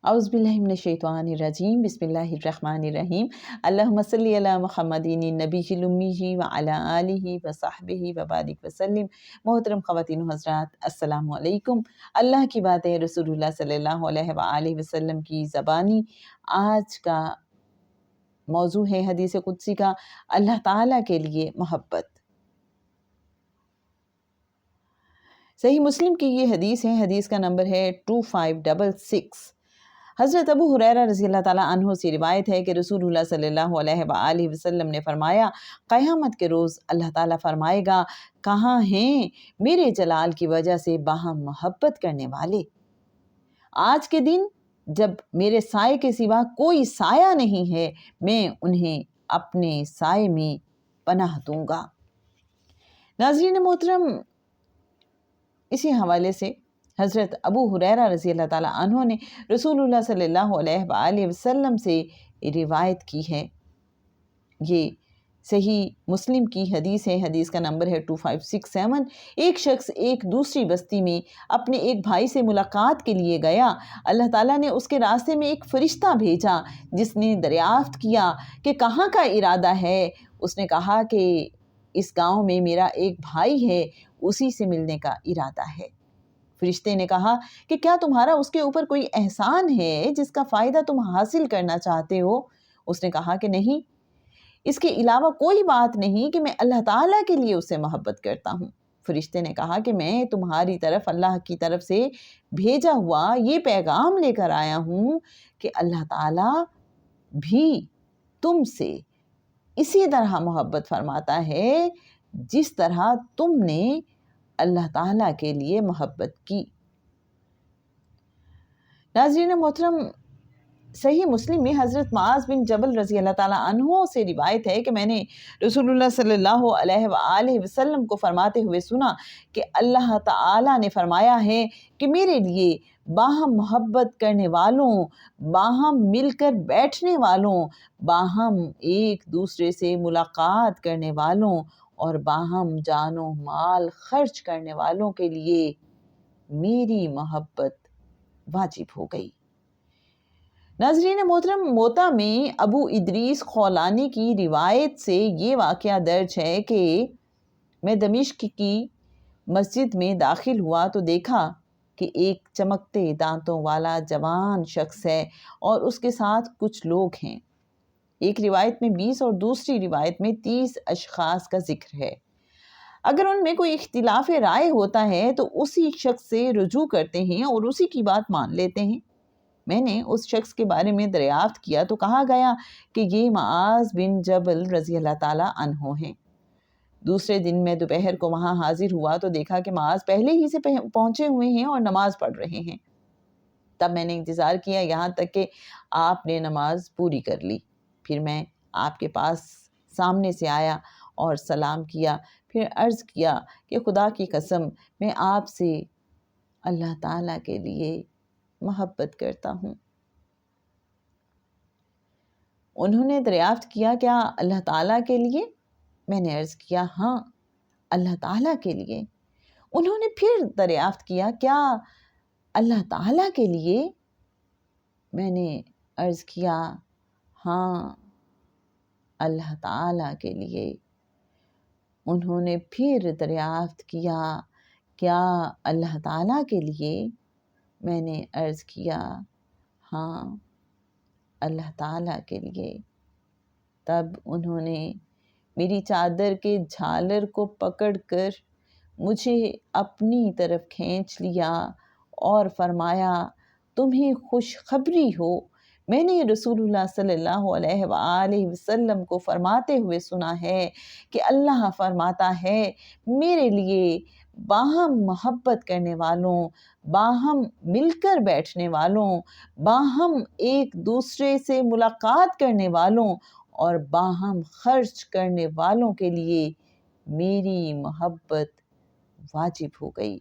اعوذ باللہ من الشیطان الرجیم بسم اللہ الرحمن الرحیم اللہم صلی علی محمدین النبی الامی وعلی آلہ وصحبہ وبارک وسلم۔ محترم خواتین و حضرات، السلام علیکم۔ اللہ کی باتیں رسول اللہ صلی اللہ علیہ وآلہ وسلم کی زبانی۔ آج کا موضوع ہے حدیث قدسی کا، اللہ تعالیٰ کے لیے محبت۔ صحیح مسلم کی یہ حدیث ہے، حدیث کا نمبر ہے 2566۔ حضرت ابو ہریرہ رضی اللہ تعالیٰ عنہ سے روایت ہے کہ رسول اللہ صلی اللہ علیہ وآلہ وسلم نے فرمایا، قیامت کے روز اللہ تعالیٰ فرمائے گا، کہاں ہیں میرے جلال کی وجہ سے باہم محبت کرنے والے؟ آج کے دن جب میرے سائے کے سوا کوئی سایہ نہیں ہے، میں انہیں اپنے سائے میں پناہ دوں گا۔ ناظرین محترم، اسی حوالے سے حضرت ابو ہریرہ رضی اللہ تعالیٰ عنہ نے رسول اللہ صلی اللہ علیہ وآلہ وسلم سے روایت کی ہے۔ یہ صحیح مسلم کی حدیث ہے، حدیث کا نمبر ہے 2567۔ ایک شخص ایک دوسری بستی میں اپنے ایک بھائی سے ملاقات کے لیے گیا۔ اللہ تعالیٰ نے اس کے راستے میں ایک فرشتہ بھیجا جس نے دریافت کیا کہ کہاں کا ارادہ ہے۔ اس نے کہا کہ اس گاؤں میں میرا ایک بھائی ہے، اسی سے ملنے کا ارادہ ہے۔ فرشتے نے کہا کہ کیا تمہارا اس کے اوپر کوئی احسان ہے جس کا فائدہ تم حاصل کرنا چاہتے ہو؟ اس نے کہا کہ نہیں، اس کے علاوہ کوئی بات نہیں کہ میں اللہ تعالیٰ کے لیے اسے محبت کرتا ہوں۔ فرشتے نے کہا کہ میں تمہاری طرف اللہ کی طرف سے بھیجا ہوا یہ پیغام لے کر آیا ہوں کہ اللہ تعالیٰ بھی تم سے اسی طرح محبت فرماتا ہے جس طرح تم نے اللہ تعالیٰ کے لیے محبت کی۔ ناظرین محترم، صحیح مسلم میں حضرت معاذ بن جبل رضی اللہ تعالیٰ عنہ سے روایت ہے کہ میں نے رسول اللہ صلی اللہ علیہ وآلہ وسلم کو فرماتے ہوئے سنا کہ اللہ تعالیٰ نے فرمایا ہے کہ میرے لیے باہم محبت کرنے والوں، باہم مل کر بیٹھنے والوں، باہم ایک دوسرے سے ملاقات کرنے والوں اور باہم جان و مال خرچ کرنے والوں کے لیے میری محبت واجب ہو گئی۔ ناظرین محترم، موطا میں ابو ادریس خولانی کی روایت سے یہ واقعہ درج ہے کہ میں دمشق کی مسجد میں داخل ہوا تو دیکھا کہ ایک چمکتے دانتوں والا جوان شخص ہے اور اس کے ساتھ کچھ لوگ ہیں۔ ایک روایت میں 20 اور دوسری روایت میں 30 اشخاص کا ذکر ہے۔ اگر ان میں کوئی اختلاف رائے ہوتا ہے تو اسی شخص سے رجوع کرتے ہیں اور اسی کی بات مان لیتے ہیں۔ میں نے اس شخص کے بارے میں دریافت کیا تو کہا گیا کہ یہ معاذ بن جبل رضی اللہ تعالیٰ عنہ ہیں۔ دوسرے دن میں دوپہر کو وہاں حاضر ہوا تو دیکھا کہ معاذ پہلے ہی سے پہنچے ہوئے ہیں اور نماز پڑھ رہے ہیں۔ تب میں نے انتظار کیا یہاں تک کہ آپ نے نماز پوری کر لی۔ پھر میں آپ کے پاس سامنے سے آیا اور سلام کیا، پھر عرض کیا کہ خدا کی قسم میں آپ سے اللہ تعالیٰ کے لیے محبت کرتا ہوں۔ انہوں نے دریافت کیا کیا اللہ تعالیٰ کے لیے؟ میں نے عرض کیا ہاں، اللہ تعالیٰ کے لیے۔ انہوں نے پھر دریافت کیا کیا اللہ تعالیٰ کے لیے؟ میں نے عرض کیا ہاں، اللہ تعالیٰ کے لیے۔ انہوں نے پھر دریافت کیا کیا اللہ تعالیٰ کے لیے؟ میں نے عرض کیا ہاں، اللہ تعالیٰ کے لیے۔ تب انہوں نے میری چادر کے جھالر کو پکڑ کر مجھے اپنی طرف کھینچ لیا اور فرمایا، تمہیں خوشخبری ہو، میں نے رسول اللہ صلی اللہ علیہ وآلہ وسلم کو فرماتے ہوئے سنا ہے کہ اللہ فرماتا ہے، میرے لیے باہم محبت کرنے والوں، باہم مل کر بیٹھنے والوں، باہم ایک دوسرے سے ملاقات کرنے والوں اور باہم خرچ کرنے والوں کے لیے میری محبت واجب ہو گئی۔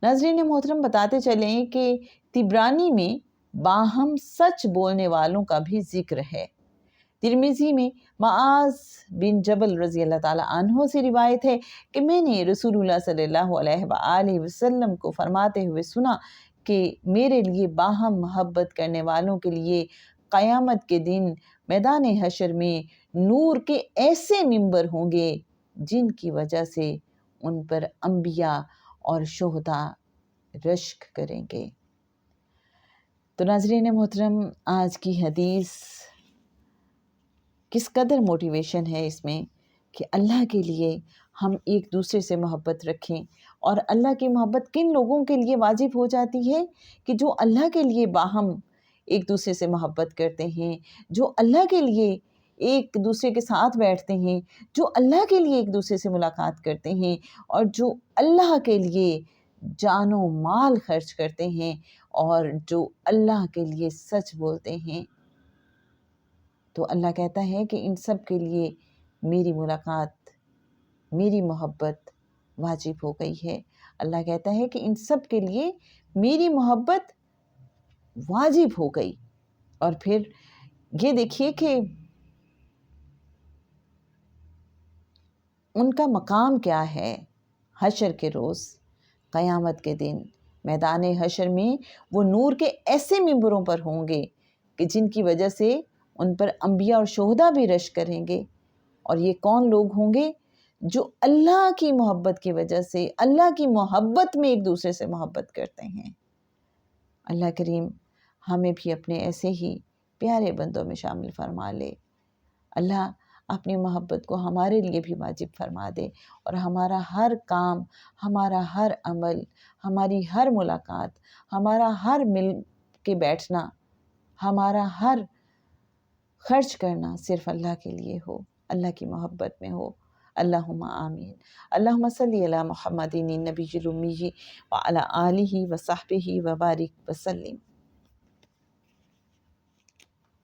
ناظرین محترم، بتاتے چلیں کہ طبرانی میں باہم سچ بولنے والوں کا بھی ذکر ہے۔ ترمذی میں معاذ بن جبل رضی اللہ تعالیٰ عنہ سے روایت ہے کہ میں نے رسول اللہ صلی اللہ علیہ وآلہ وسلم کو فرماتے ہوئے سنا کہ میرے لیے باہم محبت کرنے والوں کے لیے قیامت کے دن میدان حشر میں نور کے ایسے ممبر ہوں گے جن کی وجہ سے ان پر انبیاء اور شہداء رشک کریں گے۔ تو ناظرین محترم، آج کی حدیث کس قدر موٹیویشن ہے اس میں کہ اللہ کے لیے ہم ایک دوسرے سے محبت رکھیں، اور اللہ کی محبت کن لوگوں کے لیے واجب ہو جاتی ہے کہ جو اللہ کے لیے باہم ایک دوسرے سے محبت کرتے ہیں، جو اللہ کے لیے ایک دوسرے کے ساتھ بیٹھتے ہیں، جو اللہ کے لیے ایک دوسرے سے ملاقات کرتے ہیں، اور جو اللہ کے لیے جان و مال خرچ کرتے ہیں، اور جو اللہ کے لیے سچ بولتے ہیں۔ تو اللہ کہتا ہے کہ ان سب کے لیے میری ملاقات، میری محبت واجب ہو گئی ہے۔ اللہ کہتا ہے کہ ان سب کے لیے میری محبت واجب ہو گئی۔ اور پھر یہ دیکھیے کہ ان کا مقام کیا ہے حشر کے روز، قیامت کے دن میدان حشر میں وہ نور کے ایسے ممبروں پر ہوں گے کہ جن کی وجہ سے ان پر انبیاء اور شہداء بھی رشک کریں گے۔ اور یہ کون لوگ ہوں گے؟ جو اللہ کی محبت کی وجہ سے، اللہ کی محبت میں ایک دوسرے سے محبت کرتے ہیں۔ اللہ کریم ہمیں بھی اپنے ایسے ہی پیارے بندوں میں شامل فرما لے۔ اللہ اپنی محبت کو ہمارے لیے بھی واجب فرما دے، اور ہمارا ہر کام، ہمارا ہر عمل، ہماری ہر ملاقات، ہمارا ہر مل کے بیٹھنا، ہمارا ہر خرچ کرنا صرف اللہ کے لیے ہو، اللہ کی محبت میں ہو۔ اللہم آمین۔ اللہم صلی علی محمد النبی الامی وعلی آلہ وصحبہ وبارک وسلم۔